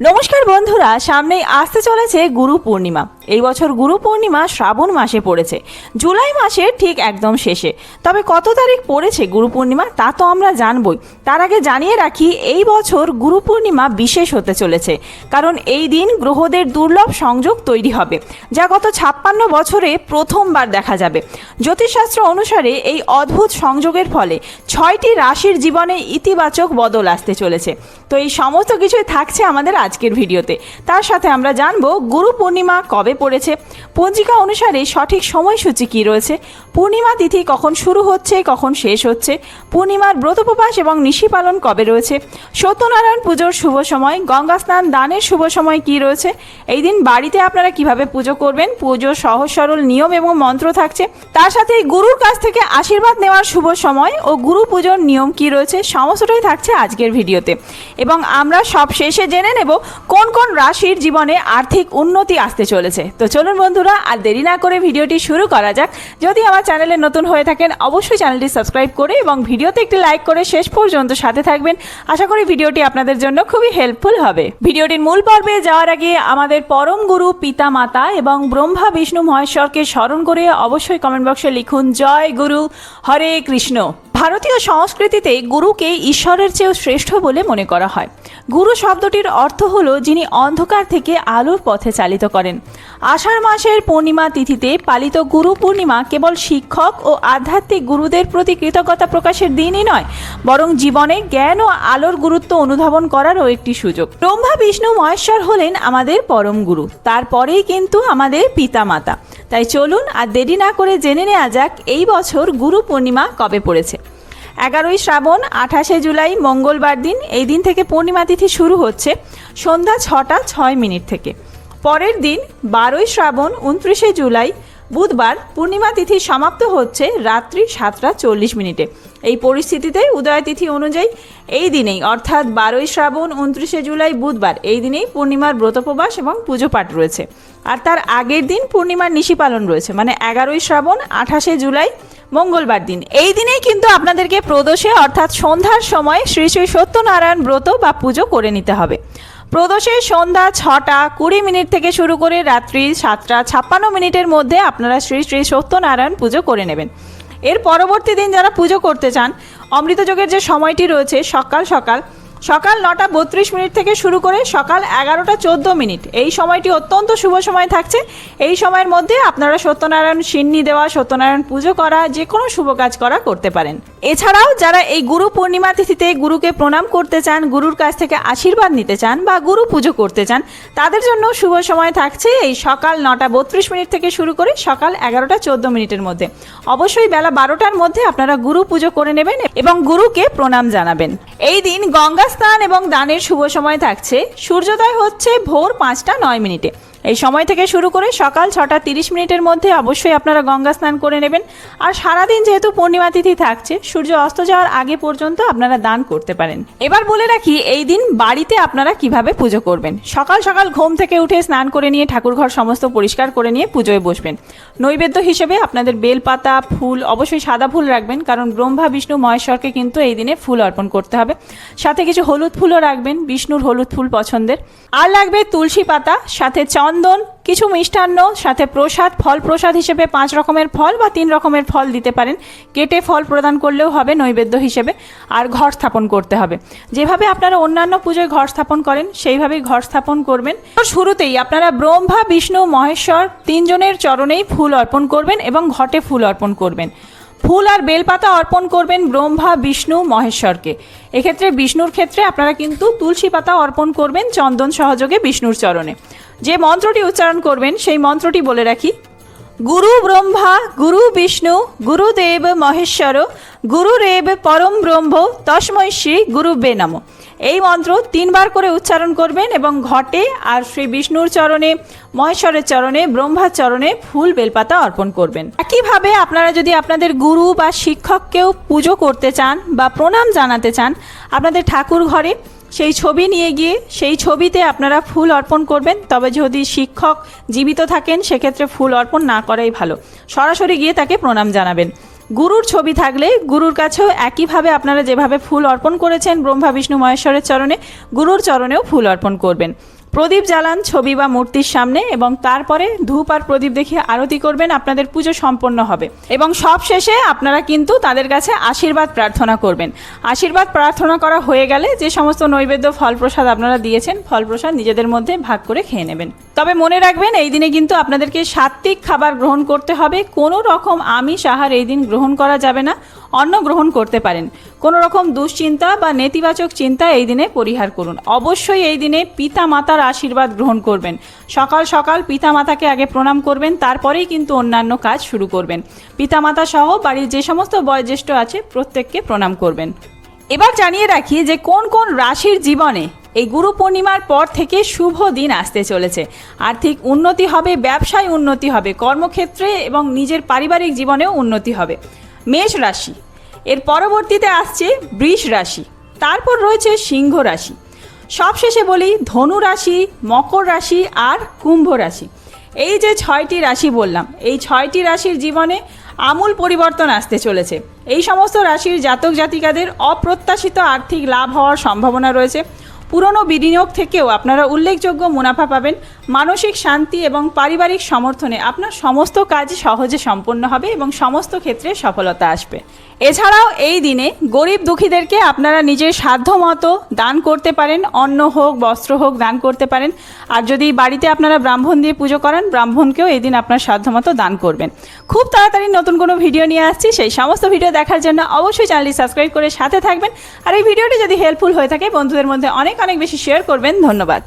নমস্কার বন্ধুরা, সামনেই আসতে চলেছে গুরু পূর্ণিমা। এই বছর গুরু পূর্ণিমা শ্রাবণ মাসে পড়েছে, জুলাই মাসের ঠিক একদম শেষে। তবে কত তারিখ পড়েছে গুরু পূর্ণিমা তা তো আমরা জানবই। তার আগে জানিয়ে রাখি, এই বছর গুরু পূর্ণিমা বিশেষ হতে চলেছে, কারণ এই দিন গ্রহদের দুর্লভ সংযোগ তৈরি হবে, যা গত 56 বছরে প্রথমবার দেখা যাবে। জ্যোতিষশাস্ত্র অনুসারে এই অদ্ভুত সংযোগের ফলে 6টি রাশির জীবনে ইতিবাচক বদল আসতে চলেছে। তো এই সমস্ত কিছুই থাকছে আমাদের আজকের ভিডিওতে। তার সাথে আমরা জানবো গুরু পূর্ণিমা কবে পড়েছে, পঞ্জিকা অনুসারে সঠিক সময়সূচি কি রয়েছে, পূর্ণিমা তিথি কখন শুরু হচ্ছে কখন শেষ হচ্ছে, পূর্ণিমার ব্রতোপবাস এবং নিশি পালন কবে রয়েছে, সত্যনারায়ণ পুজোর শুভ সময়, গঙ্গা স্নান দানের শুভ সময় কি রয়েছে, এই দিন বাড়িতে আপনারা কিভাবে পুজো করবেন, পুজোর সহজ সরল নিয়ম এবং মন্ত্র থাকছে। তার সাথে গুরুর কাছ থেকে আশীর্বাদ নেওয়ার শুভ সময় ও গুরু পুজোর নিয়ম কি রয়েছে, সমস্তটাই থাকছে আজকের ভিডিওতে। এবং আমরা সব শেষে জেনে নেব কোন কোন রাশির জীবনে আর্থিক উন্নতি আসতে চলেছে। তো চলুন বন্ধুরা, আর দেরি না করে ভিডিওটি শুরু করা যাক। যদি আমার চ্যানেলে নতুন হয়ে থাকেন অবশ্যই চ্যানেলটি সাবস্ক্রাইব করে এবং ভিডিওতে একটি লাইক করে শেষ পর্যন্ত সাথে থাকবেন। আশা করি ভিডিওটি আপনাদের জন্য খুবই হেল্পফুল হবে। ভিডিওটির মূল পর্বে যাওয়ার আগে আমাদের পরম গুরু পিতা মাতা এবং ব্রহ্মা বিষ্ণু মহেশ্বরকে স্মরণ করে অবশ্যই কমেন্ট বক্সে লিখুন জয় গুরু, হরে কৃষ্ণ। ভারতীয় সংস্কৃতিতে গুরুকে ঈশ্বরের চেয়েও শ্রেষ্ঠ বলে মনে করা হয়। গুরু শব্দটির অর্থ হলো যিনি অন্ধকার থেকে আলোর পথে চালিত করেন। আষাঢ় মাসের পূর্ণিমা তিথিতে পালিত গুরু পূর্ণিমা কেবল শিক্ষক ও আধ্যাত্মিক গুরুদের প্রতি কৃতজ্ঞতা প্রকাশের দিনই নয়, বরং জীবনে জ্ঞান ও আলোর গুরুত্ব অনুধাবন করারও একটি সুযোগ। ব্রহ্মা বিষ্ণু মহেশ্বর হলেন আমাদের পরম গুরু, তারপরেই কিন্তু আমাদের পিতা মাতা। তাই চলুন আর দেরি না করে জেনে নেওয়া যাক এই বছর গুরু পূর্ণিমা কবে পড়েছে। 11ই শ্রাবণ 28শে জুলাই মঙ্গলবার দিন। এই দিন থেকে পূর্ণিমা তিথি শুরু হচ্ছে সন্ধ্যা 6টা 6 মিনিট থেকে। পরের দিন 12ই শ্রাবণ 29শে জুলাই বুধবার পূর্ণিমা তিথি সমাপ্ত হচ্ছে রাত্রি 7টা 40 মিনিটে। এই পরিস্থিতিতে উদয় তিথি অনুযায়ী এই দিনেই অর্থাৎ 12ই শ্রাবণ 29শে জুলাই বুধবার এই দিনেই পূর্ণিমার ব্রতোপবাস এবং পুজো পাঠ রয়েছে। আর তার আগের দিন পূর্ণিমার নিশি পালন রয়েছে, মানে 11ই শ্রাবণ 28শে জুলাই মঙ্গলবার দিন। এই দিনেই কিন্তু আপনাদেরকে প্রদোষে অর্থাৎ সন্ধ্যার সময় শ্রী শ্রী সত্যনারায়ণ ব্রত বা পুজো করে নিতে হবে। প্রদোষে সন্ধ্যা 6টা 20 মিনিট থেকে শুরু করে রাত্রি 7টা 56 মিনিটের মধ্যে আপনারা শ্রী শ্রী সত্যনারায়ণ পুজো করে নেবেন। এর পরবর্তী দিন যারা পুজো করতে চান, অমৃতযোগের যে সময়টি রয়েছে সকাল 9টা 32 মিনিট থেকে শুরু করে সকাল 11টা 14 মিনিট, এই সময়টি অত্যন্ত শুভ সময় থাকছে। এই সময়ের মধ্যে আপনারা সত্যনারায়ণ সিন্নি দেওয়া, সত্যনারায়ণ পুজো করা, যে কোনো শুভ কাজ করতে পারেন। এছাড়াও যারা এই গুরু পূর্ণিমা তিথিতে গুরুকে প্রণাম করতে চান, গুরুর কাছ থেকে আশীর্বাদ নিতে চান বা গুরু পুজো করতে চান, তাদের জন্য শুভ সময় থাকছে এই সকাল 9টা 32 মিনিট থেকে শুরু করে সকাল 11টা 14 মিনিটের মধ্যে। অবশ্যই বেলা 12টার মধ্যে আপনারা গুরু পুজো করে নেবেন এবং গুরুকে প্রণাম জানাবেন। এই দিন গঙ্গা স্নান এবং দানের শুভ সময় থাকছে। সূর্যোদয় হচ্ছে ভোর 5টা 9 মিনিটে। এই সময় থেকে শুরু করে সকাল 6টা 30 মিনিটের মধ্যে অবশ্যই আপনারা গঙ্গা স্নান করে নেবেন। আর সারাদিন যেহেতু পূর্ণিমা তিথি থাকছে, সূর্য অস্ত যাওয়ার আগে পর্যন্ত আপনারা দান করতে পারেন। এবার বলে রাখি এই দিন বাড়িতে আপনারা কিভাবে পুজো করবেন। সকাল সকাল ঘুম থেকে উঠে স্নান করে নিয়ে ঠাকুরঘর সমস্ত পরিষ্কার করে নিয়ে পুজোয় বসবেন। নৈবেদ্য হিসেবে আপনাদের বেলপাতা, ফুল, অবশ্যই সাদা ফুল রাখবেন, কারণ ব্রহ্মা বিষ্ণু মহেশ্বরকে কিন্তু এই দিনে ফুল অর্পণ করতে হবে। সাথে কিছু হলুদ ফুলও রাখবেন, বিষ্ণুর হলুদ ফুল পছন্দের। আর লাগবে তুলসী পাতা, সাথে চন্দন, কিছু মিষ্টান্ন, সাথে প্রসাদ। ফল প্রসাদ হিসেবে 5 রকমের ফল বা 3 রকমের ফল দিতে পারেন, কেটে ফল প্রদান করলেও হবে নৈবেদ্য হিসেবে। আর ঘর স্থাপন করতে হবে, যেভাবে আপনারা অন্যান্য পুজোয় ঘর স্থাপন করেন সেইভাবেই ঘর স্থাপন করবেন। শুরুতেই আপনারা ব্রহ্মা বিষ্ণু মহেশ্বর 3 জনের চরণেই ফুল অর্পণ করবেন এবং ঘটে ফুল অর্পণ করবেন। ফুল আর বেলপাতা অর্পণ করবেন ব্রহ্মা বিষ্ণু মহেশ্বরকে। এক্ষেত্রে বিষ্ণুর ক্ষেত্রে আপনারা কিন্তু তুলসী পাতা অর্পণ করবেন চন্দন সহযোগে বিষ্ণুর চরণে। যে মন্ত্রটি উচ্চারণ করবেন সেই মন্ত্রটি বলে রাখি, গুরু ব্রহ্মা গুরু বিষ্ণু গুরুদেব মহেশ্বর গুরুরেব পরম ব্রহ্ম তস্মৈ শ্রী গুরুবে নমঃ। এই মন্ত্র 3 বার করে উচ্চারণ করবেন এবং ঘটে আর শ্রী বিষ্ণুর চরণে, মহেশ্বরের চরণে, ব্রহ্মার চরণে ফুল বেলপাতা অর্পণ করবেন। একইভাবে আপনারা যদি আপনাদের গুরু বা শিক্ষককেও পুজো করতে চান বা প্রণাম জানাতে চান, আপনাদের ঠাকুর ঘরে সেই ছবি নিয়ে গিয়ে সেই ছবিতে আপনারা ফুল অর্পণ করবেন। তবে যদি শিক্ষক জীবিত থাকেন সেক্ষেত্রে ফুল অর্পণ না করাই ভালো, সরাসরি গিয়ে তাকে প্রণাম জানাবেন। গুরুর ছবি থাকলে গুরুর কাছেও একইভাবে আপনারা যেভাবে ফুল অর্পণ করেছেন ব্রহ্মা বিষ্ণু মহেশ্বরের চরণে, গুরুর চরণেও ফুল অর্পণ করবেন। প্রদীপ জ্বালান ছবি বা মূর্তির সামনে এবং তারপরে ধূপ আর প্রদীপ দেখিয়ে আরতি করবেন। আপনাদের পুজো সম্পন্ন হবে এবং সব শেষে আপনারা কিন্তু তাদের কাছে আশীর্বাদ প্রার্থনা করবেন। আশীর্বাদ প্রার্থনা করা হয়ে গেলে যে সমস্ত নৈবেদ্য ফল প্রসাদ আপনারা দিয়েছেন, ফল প্রসাদ নিজেদের মধ্যে ভাগ করে খেয়ে নেবেন। তবে মনে রাখবেন এই দিনে কিন্তু আপনাদেরকে সাত্ত্বিক খাবার গ্রহণ করতে হবে। কোনো রকম আমিষ আহার এই দিন গ্রহণ করা যাবে না। অন্ন গ্রহণ করতে পারেন। কোনো রকম দুশ্চিন্তা বা নেতিবাচক চিন্তা এই দিনে পরিহার করুন। অবশ্যই এই দিনে পিতা মাতার আশীর্বাদ গ্রহণ করবেন। সকাল সকাল পিতা মাতাকে আগে প্রণাম করবেন, তারপরেই কিন্তু অন্যান্য কাজ শুরু করবেন। পিতা মাতা সহ বাড়ির যে সমস্ত বয়োজ্যেষ্ঠ আছে প্রত্যেককে প্রণাম করবেন। এবার জানিয়ে রাখি যে কোন কোন রাশির জীবনে এই গুরু পূর্ণিমার পর থেকে শুভ দিন আসতে চলেছে। আর্থিক উন্নতি হবে, ব্যবসায় উন্নতি হবে, কর্মক্ষেত্রে এবং নিজের পারিবারিক জীবনেও উন্নতি হবে। মেষ রাশি, এর পরবর্তীতে আসছে বৃষ রাশি, তারপর রয়েছে সিংহ রাশি, সবশেষে বলি ধনু রাশি, মকর রাশি আর কুম্ভ রাশি। এই যে 6টি রাশি বললাম, এই 6টি রাশির জীবনে আমূল পরিবর্তন আসতে চলেছে। এই সমস্ত রাশির জাতক জাতিকাদের অপ্রত্যাশিত আর্থিক লাভ হওয়ার সম্ভাবনা রয়েছে। পুরনো বিনিয়োগ থেকেও আপনারা উল্লেখযোগ্য মুনাফা পাবেন। মানসিক শান্তি এবং পারিবারিক সমর্থনে আপনার সমস্ত কাজ সহজে সম্পন্ন হবে এবং সমস্ত ক্ষেত্রে সফলতা আসবে। এছাড়াও এই দিনে গরিব দুঃখীদেরকে আপনারা নিজের সাধ্য মতো দান করতে পারেন। অন্ন হোক, বস্ত্র হোক দান করতে পারেন। আর যদি বাড়িতে আপনারা ব্রাহ্মণ দিয়ে পুজো করেন, ব্রাহ্মণকেও এই দিন আপনার সাধ্য মতো দান করবেন। খুব তাড়াতাড়ি নতুন কোনো ভিডিও নিয়ে আসছি। সেই সমস্ত ভিডিও দেখার জন্য অবশ্যই চ্যানেলটি সাবস্ক্রাইব করে সাথে থাকবেন। আর এই ভিডিওটি যদি হেল্পফুল হয়ে থাকে বন্ধুদের মধ্যে অনেক বেশি শেয়ার করবেন। ধন্যবাদ।